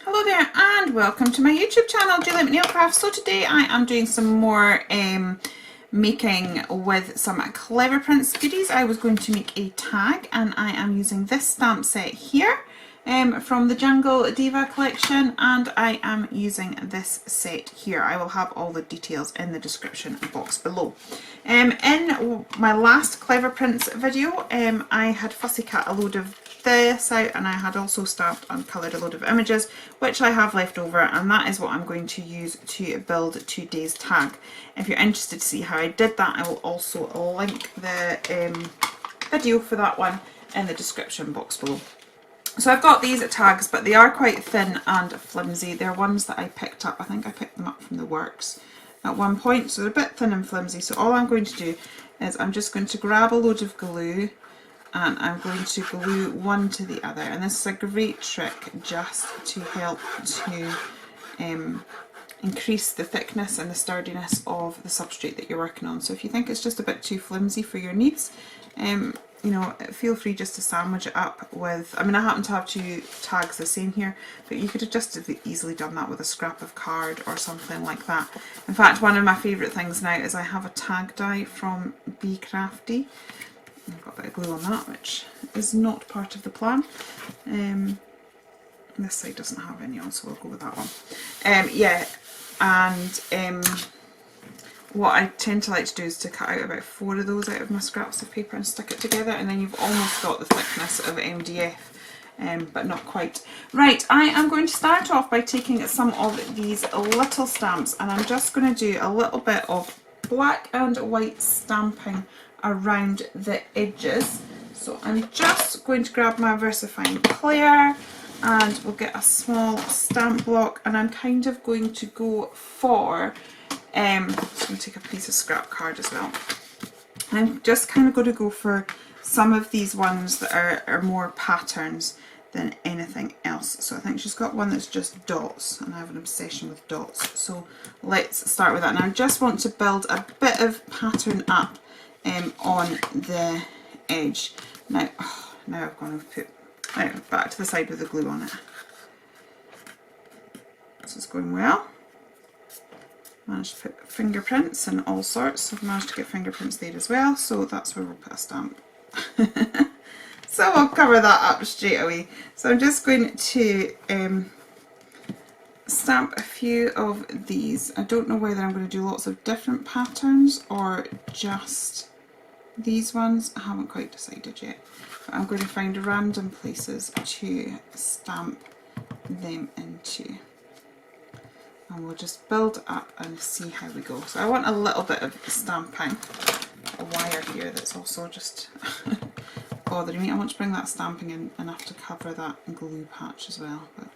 Hello there and welcome to my YouTube channel, Julie McNeil Crafts. So today I am doing some more making with some Clever Prints goodies. I was going to make a tag and I am using this stamp set here from the Jungle Diva collection, and I am using this set here. I will have all the details in the description box below. In my last Clever Prints video I had fussy cut a load of this out, and I had also stamped and coloured a load of images which I have left over, and that is what I'm going to use to build today's tag. If you're interested to see how I did that, I will also link the video for that one in the description box below. So I've got these tags, but they are quite thin and flimsy. They're ones that I picked up. I think I picked them up from the works at one point, so they're a bit thin and flimsy. So all I'm going to do is I'm just going to grab a load of glue and I'm going to glue one to the other, and this is a great trick just to help to increase the thickness and the sturdiness of the substrate that you're working on. So if you think it's just a bit too flimsy for your needs, you know, feel free just to sandwich it up with, I mean, I happen to have two tags the same here, but you could have just easily done that with a scrap of card or something like that. In fact, one of my favourite things now is I have a tag die from Be Crafty. I've got a bit of glue on that, which is not part of the plan. This side doesn't have any on, so we'll go with that one. Yeah, and what I tend to like to do is to cut out about 4 of those out of my scraps of paper and stick it together, and then you've almost got the thickness of MDF, but not quite. Right, I am going to start off by taking some of these little stamps, and I'm just going to do a little bit of black and white stamping around the edges. So I'm just going to grab my VersaFine Clair and we'll get a small stamp block, and I'm kind of going to go for just going to take a piece of scrap card as well. I'm just kind of going to go for some of these ones that are more patterns than anything else. So I think she's got one that's just dots, and I have an obsession with dots. So let's start with that. And I just want to build a bit of pattern up on the edge. Now I've gone and put back to the side with the glue on it. This is going well. Managed to put fingerprints and all sorts. I've managed to get fingerprints there as well, so that's where we'll put a stamp. So I'll cover that up straight away. So I'm just going to stamp a few of these. I don't know whether I'm going to do lots of different patterns or just these ones. I haven't quite decided yet, but I'm going to find random places to stamp them into, and we'll just build up and see how we go. So I want a little bit of stamping. A wire here that's also just bothering me. I want to bring that stamping in enough to cover that glue patch as well, but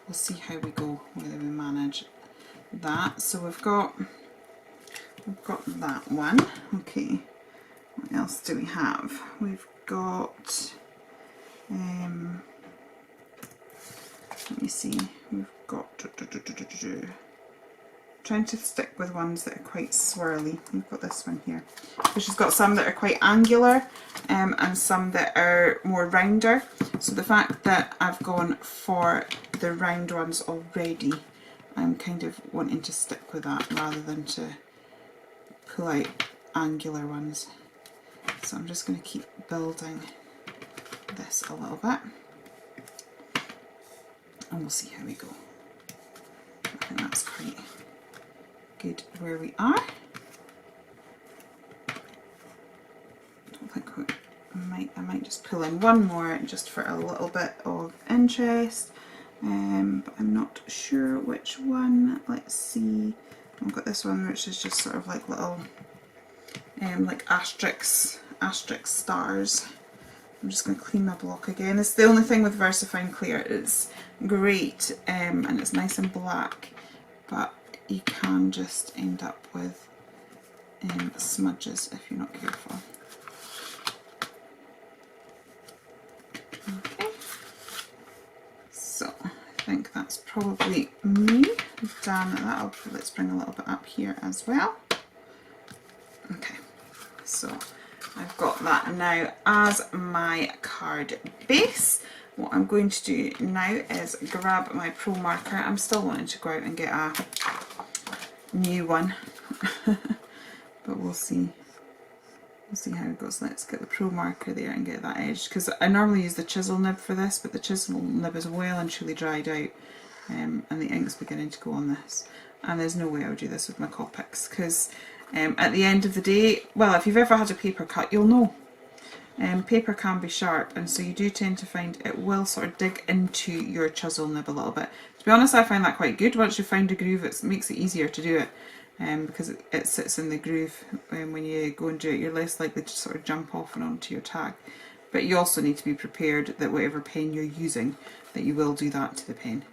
we'll see how we go, whether we manage that. So we've got that one. Okay, what else do we have? We've got let me see, we've got trying to stick with ones that are quite swirly. We've got this one here. So she's got some that are quite angular and some that are more rounder. So the fact that I've gone for the round ones already, I'm kind of wanting to stick with that rather than to pull out angular ones. So I'm just going to keep building this a little bit, and we'll see how we go. I think that's quite good where we are. Don't think I might just pull in one more just for a little bit of interest, but I'm not sure which one. Let's see. I've got this one which is just sort of like little like asterisk stars. I'm just going to clean my block again. It's the only thing with VersaFine Clair. It's great and it's nice and black, but you can just end up with smudges if you're not careful. Okay, so I think that's probably me done that. Let's bring a little bit up here as well. Okay, so I've got that now as my card base. what I'm going to do now is grab my Pro marker. I'm still wanting to go out and get a new one, but we'll see. We'll see how it goes. Let's get the Pro marker there and get that edge, because I normally use the chisel nib for this, but the chisel nib is well and truly dried out, and the ink's beginning to go on this. And there's no way I would do this with my Copics, because at the end of the day, well, if you've ever had a paper cut, you'll know. Paper can be sharp, and so you do tend to find it will sort of dig into your chisel nib a little bit. To be honest, I find that quite good. Once you find a groove, it makes it easier to do it, because it sits in the groove. When you go and do it, you're less likely to sort of jump off and onto your tag. But you also need to be prepared that whatever pen you're using, that you will do that to the pen.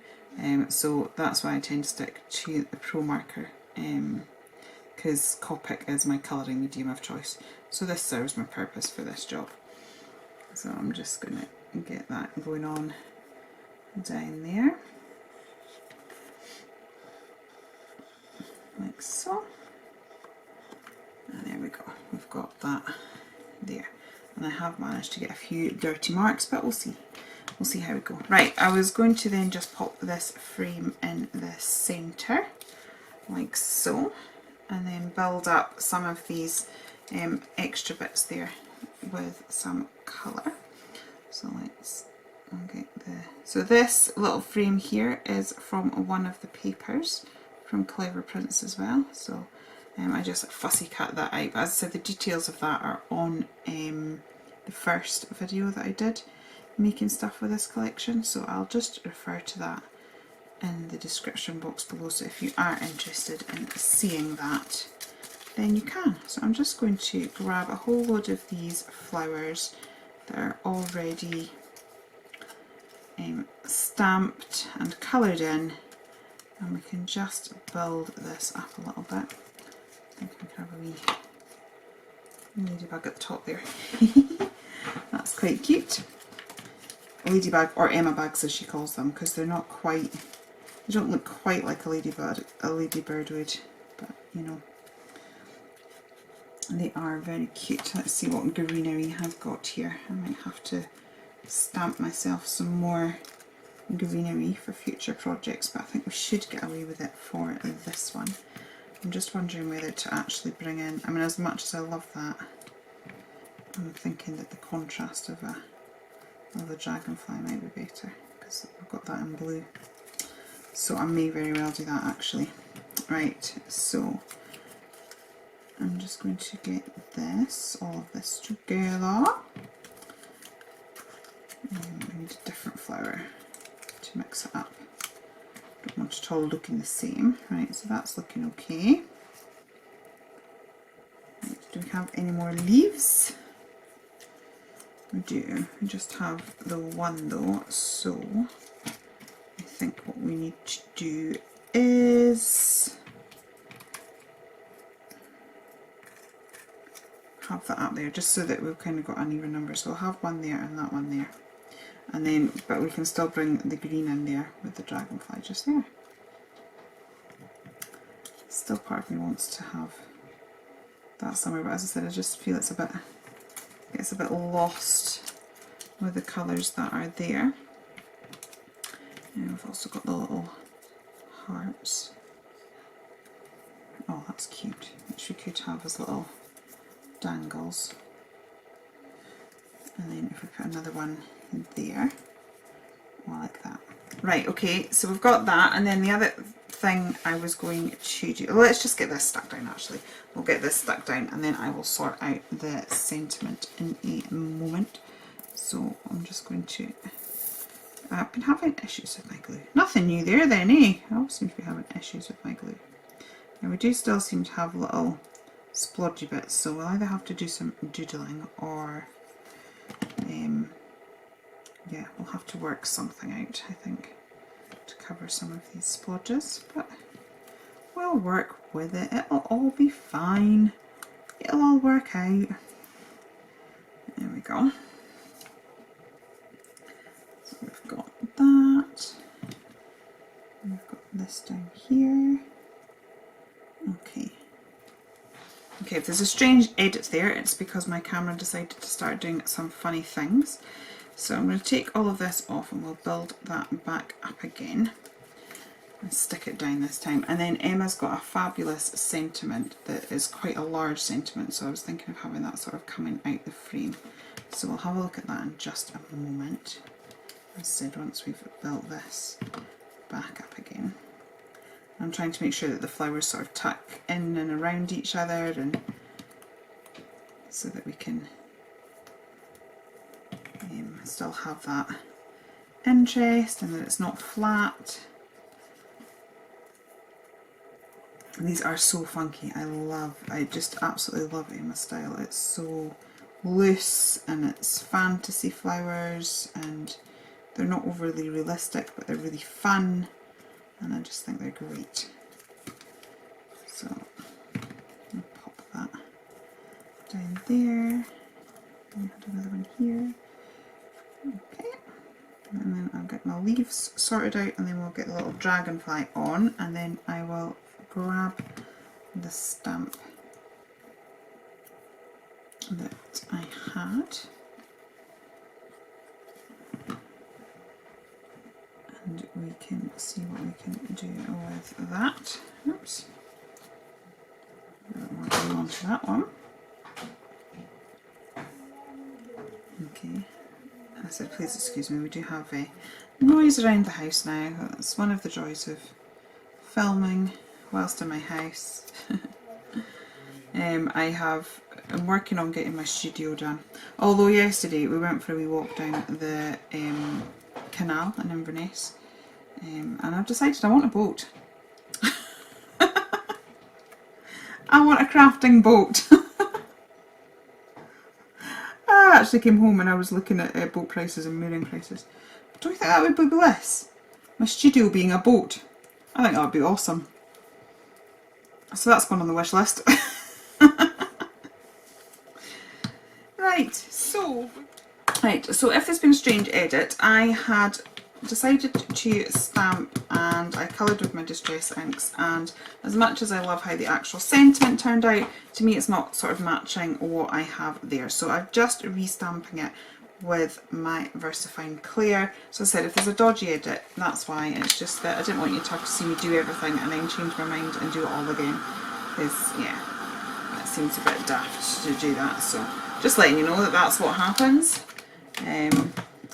So that's why I tend to stick to the Pro marker, because Copic is my colouring medium of choice. So this serves my purpose for this job. So I'm just going to get that going on down there, like so. And there we go, we've got that there. And I have managed to get a few dirty marks, but we'll see. We'll see how we go. Right, I was going to then just pop this frame in the centre, like so, and then build up some of these extra bits there with some colour. So so this little frame here is from one of the papers from Clever Prints as well. So I just fussy cut that out. But as I said, the details of that are on the first video that I did making stuff with this collection. So I'll just refer to that in the description box below. So if you are interested in seeing that, then you can. So I'm just going to grab a whole load of these flowers that are already stamped and coloured in, and we can just build this up a little bit. I think we can have a wee ladybug at the top there. That's quite cute. A ladybug, or Emma bugs as she calls them, because they're not quite, they don't look quite like a ladybird would, but you know. They are very cute. Let's see what greenery I've got here. I might have to stamp myself some more greenery for future projects, but I think we should get away with it for this one. I'm just wondering whether to actually bring in, I mean, as much as I love that, I'm thinking that the contrast of a dragonfly might be better, because I've got that in blue. So I may very well do that actually. Right, so I'm just going to get all of this together. We need a different flower to mix it up. Don't want it all looking the same. Right, so that's looking okay. Right, do we have any more leaves? We do. We just have the one though, so I think what we need to do is have that up there, just so that we've kind of got an even number. So we'll have one there and that one there, and then, but we can still bring the green in there with the dragonfly just there. Still part of me wants to have that somewhere, but as I said, I just feel it's a bit lost with the colours that are there. And we've also got the little hearts. Oh, that's cute, which we could have as little dangles. And then if we put another one in there, well, like that. Right, okay, so we've got that, and then the other thing I was going to do, let's just get this stuck down actually. We'll get this stuck down and then I will sort out the sentiment in a moment. So I'm just going to, I've been having issues with my glue. Nothing new there then, eh? I always seem to be having issues with my glue. Now we do still seem to have little splodgy bits, so we'll either have to do some doodling or yeah, we'll have to work something out, I think, to cover some of these splodges, but we'll work with it. It'll all be fine. It'll all work out. There we go. So we've got that. We've got this down here. Okay. Okay, if there's a strange edit there, it's because my camera decided to start doing some funny things. So I'm going to take all of this off and we'll build that back up again and stick it down this time. And then Emma's got a fabulous sentiment that is quite a large sentiment, so I was thinking of having that sort of coming out the frame. So we'll have a look at that in just a moment. As I said, once we've built this back up again. I'm trying to make sure that the flowers sort of tuck in and around each other, and so that we can still have that interest and that it's not flat. And these are so funky. I just absolutely love Emma's style. It's so loose and it's fantasy flowers, and they're not overly realistic, but they're really fun, and I just think they're great. So I'll pop that down there. And add another one here. Okay. And then I'll get my leaves sorted out, and then we'll get the little dragonfly on, and then I will grab the stamp that I had, and we can see what we can do with that. Oops. A bit more glue onto that one. Okay. I said, please excuse me, we do have a noise around the house now. That's one of the joys of filming whilst in my house. I'm working on getting my studio done. Although yesterday we went for a wee walk down the canal in Inverness, and I've decided I want a boat. I want a crafting boat. I actually came home and I was looking at boat prices and mooring prices. Don't you think that would be bliss? My studio being a boat. I think that would be awesome. So that's gone on the wish list. Right, so if there's been a strange edit, I had decided to stamp and I coloured with my Distress inks, and as much as I love how the actual sentiment turned out, to me it's not sort of matching what I have there. So I'm just restamping it with my VersaFine Clear. So I said, if there's a dodgy edit, that's why. It's just that I didn't want you to have to see me do everything and then change my mind and do it all again, because yeah, that seems a bit daft to do that. So just letting you know that that's what happens.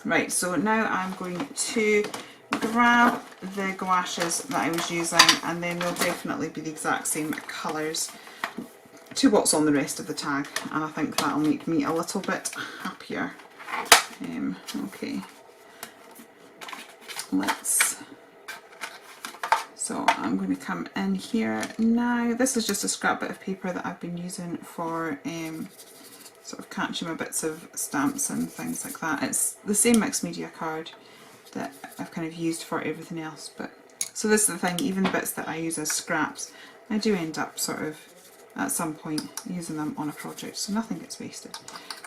Right, so now I'm going to grab the gouaches that I was using, and then they'll definitely be the exact same colours to what's on the rest of the tag, and I think that'll make me a little bit happier. Okay, so I'm going to come in here now. This is just a scrap bit of paper that I've been using for sort of catching my bits of stamps and things like that. It's the same mixed media card that I've kind of used for everything else, but so this is the thing, even the bits that I use as scraps, I do end up sort of at some point using them on a project, so nothing gets wasted.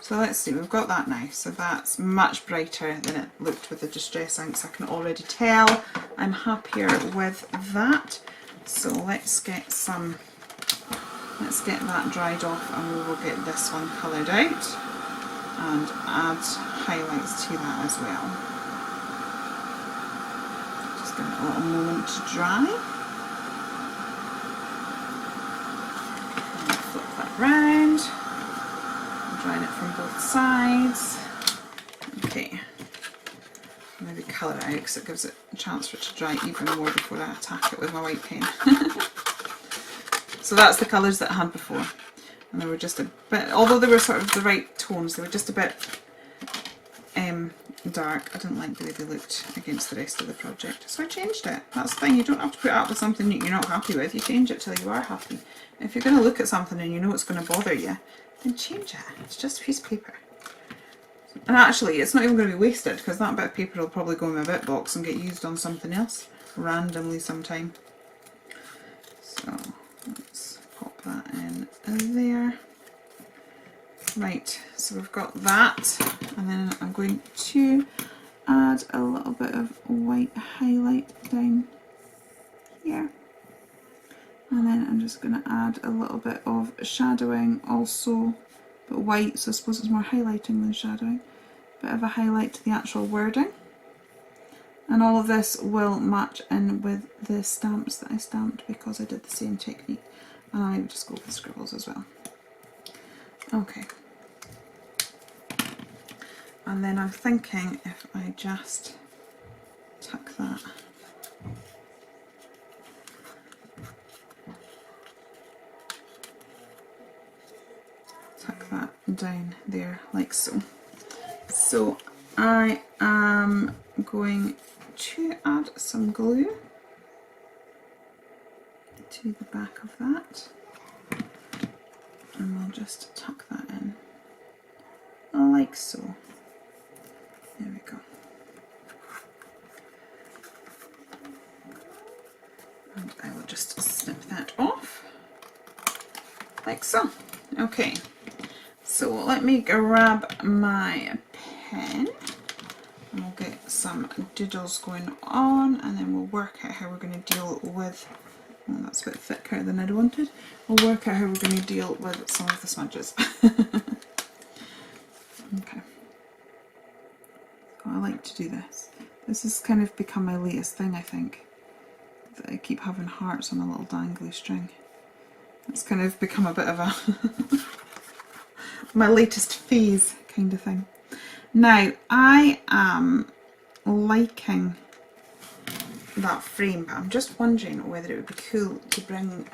So let's see, we've got that now, so that's much brighter than it looked with the Distress inks. I can already tell I'm happier with that. So let's get that dried off, and we will get this one coloured out and add highlights to that as well. Just give it a little moment to dry. And flip that round. Drying it from both sides. Okay. Maybe colour it out because it gives it a chance for it to dry even more before I attack it with my white pen. So that's the colours that I had before, and they were just a bit, although they were sort of the right tones, they were just a bit dark. I didn't like the way they looked against the rest of the project, so I changed it. That's the thing, you don't have to put up with something that you're not happy with, you change it till you are happy. If you're going to look at something and you know it's going to bother you, then change it. It's just a piece of paper. And actually, it's not even going to be wasted, because that bit of paper will probably go in my bit box and get used on something else randomly sometime. So let's pop that in there. Right, so we've got that, and then I'm going to add a little bit of white highlight down here, and then I'm just going to add a little bit of shadowing also, but white, so I suppose it's more highlighting than shadowing, bit of a highlight to the actual wording. And all of this will match in with the stamps that I stamped because I did the same technique. And I would just go with scribbles as well. Okay. And then I'm thinking if I just tuck that down there like so. So I am going to add some glue to the back of that, and we'll just tuck that in like so. There we go. And I will just snip that off like so. Okay, so let me grab my pen and we'll get some doodles going on, and then we'll work out how we're going to deal with, well, that's a bit thicker than I'd wanted. We'll work out how we're going to deal with some of the smudges. Okay. So I like to do this. This has kind of become my latest thing, I think. That I keep having hearts on a little dangly string. It's kind of become a bit of a my latest phase kind of thing. Now, I am liking that frame, but I'm just wondering whether it would be cool to bring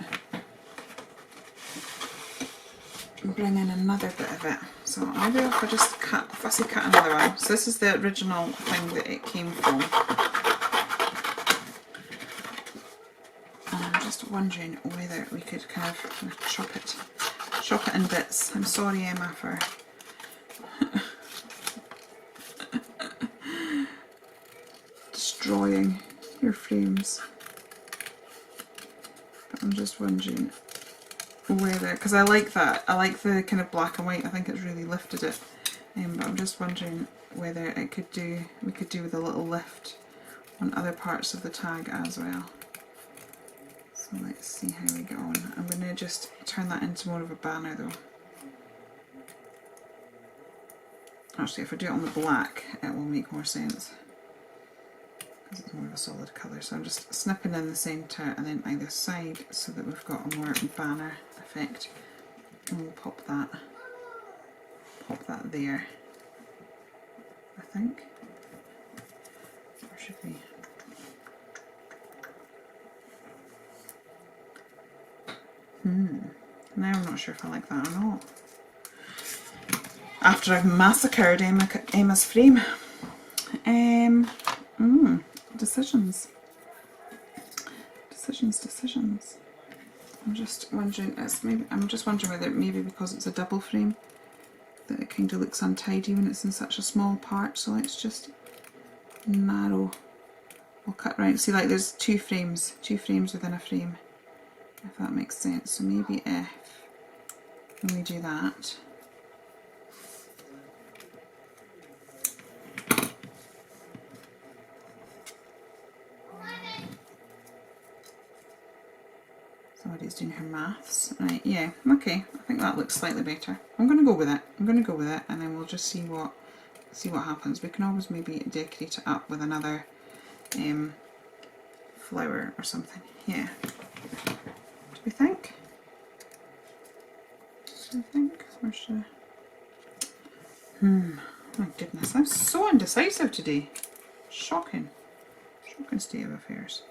in another bit of it. So maybe if I just fussy cut another one. So this is the original thing that it came from. And I'm just wondering whether we could kind of chop it in bits. I'm sorry, Emma, for destroying your frames. But I'm just wondering whether, because I like that, I like the kind of black and white, I think it's really lifted it, but I'm just wondering whether we could do with a little lift on other parts of the tag as well. So let's see how we get on. I'm going to just turn that into more of a banner though. Actually, if I do it on the black it will make more sense because it's more of a solid colour. So I'm just snipping in the centre and then either side so that we've got a more banner effect. And we'll pop that there, I think. Or should we? Now I'm not sure if I like that or not. After I've massacred Emma's frame. Decisions. I'm just wondering whether maybe because it's a double frame that it kind of looks untidy when it's in such a small part. So let's just narrow. We'll cut right. See, like there's two frames within a frame, if that makes sense. So maybe if when we do that, somebody's doing her maths. Right, yeah, okay, I think that looks slightly better. I'm going to go with it. And then we'll just see what happens. We can always maybe decorate it up with another flower or something. Yeah. Do we think? Where should I? My goodness, I'm so indecisive today. Shocking state of affairs.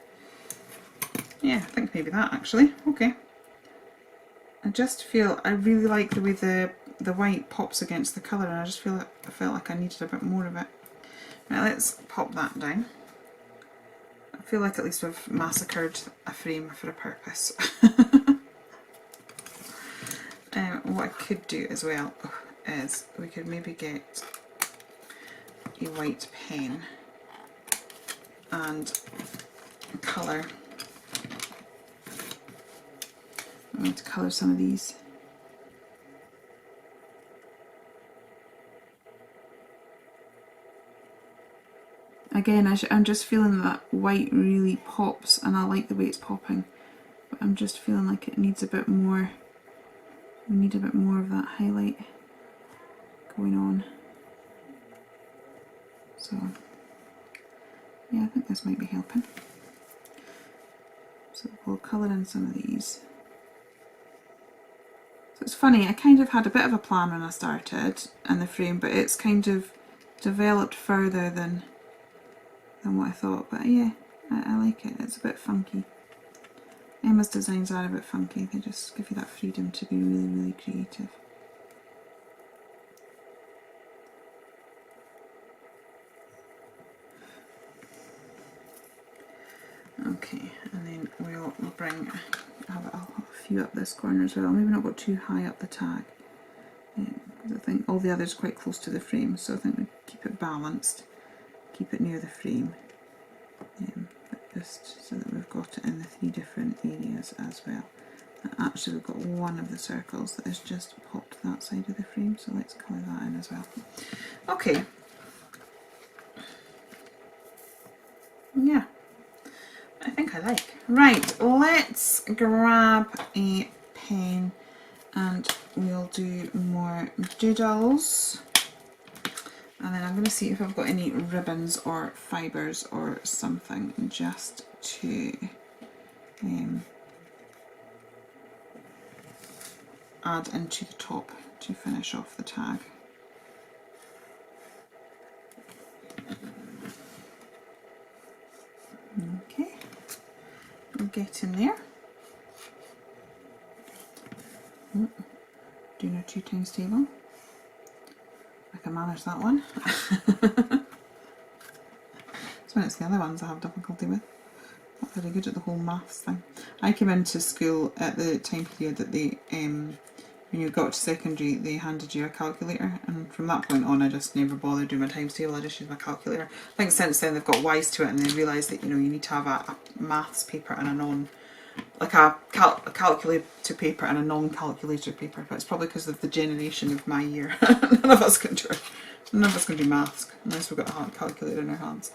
Yeah, I think maybe that actually. Okay. I just feel I really like the way the white pops against the colour, and I just felt like I needed a bit more of it. Right, let's pop that down. I feel like at least we've massacred a frame for a purpose. What I could do as well is we could maybe get a white pen and colour. I'm going to colour some of these. Again, I'm just feeling that white really pops, and I like the way it's popping, but I'm just feeling like it needs a bit more. We need a bit more of that highlight going on. So yeah, I think this might be helping. So we'll colour in some of these. So it's funny, I kind of had a bit of a plan when I started in the frame, but it's kind of developed further than what I thought. But yeah, I like it. It's a bit funky. Emma's designs are a bit funky. They just give you that freedom to be really, really creative. Okay, and then we'll have a few up this corner as well. Maybe not go too high up the tag, because I think all the others are quite close to the frame, so I think we keep it balanced, keep it near the frame, but just so that we've got it in the 3 different areas as well. And actually we've got one of the circles that is just popped to that side of the frame, so let's colour that in as well. Okay. Yeah. I think I like. Right, let's grab a pen and we'll do more doodles. And then I'm going to see if I've got any ribbons or fibres or something just to add into the top to finish off the tag. Okay. Get in there. Doing a 2 times table. I can manage that one. So when it's the other ones I have difficulty with. Not very good at the whole maths thing. I came into school at the time period that they, when you got to secondary, they handed you a calculator, and from that point on I just never bothered doing my times table. I just used my calculator. I think since then they've got wise to it and they realised that, you know, you need to have a maths paper and a non, like a calculator paper and a non-calculator paper. But it's probably because of the generation of my year. None of us can do maths unless we've got a calculator in our hands.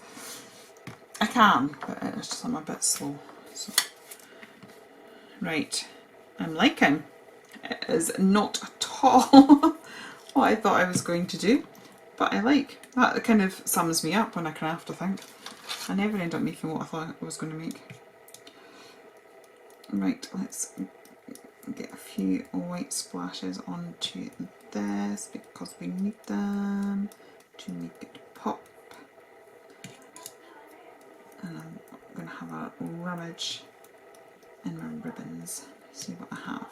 I can, but it's just I'm a bit slow. So. Right, I'm liking. It is not at all what I thought I was going to do, but I like. That kind of sums me up when I craft, I think. I never end up making what I thought I was going to make. Right, let's get a few white splashes onto this because we need them to make it pop. And I'm going to have a rummage in my ribbons, see what I have.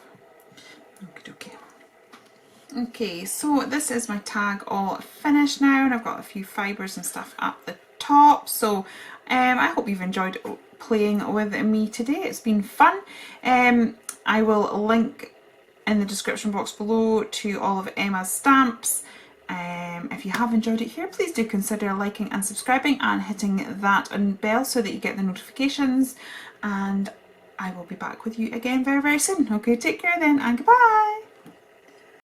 Okay. Okay, so this is my tag all finished now, and I've got a few fibres and stuff at the top. So I hope you've enjoyed playing with me today. It's been fun. I will link in the description box below to all of Emma's stamps. If you have enjoyed it here, please do consider liking and subscribing and hitting that bell so that you get the notifications, and I will be back with you again very, very soon. Okay, take care then, and goodbye.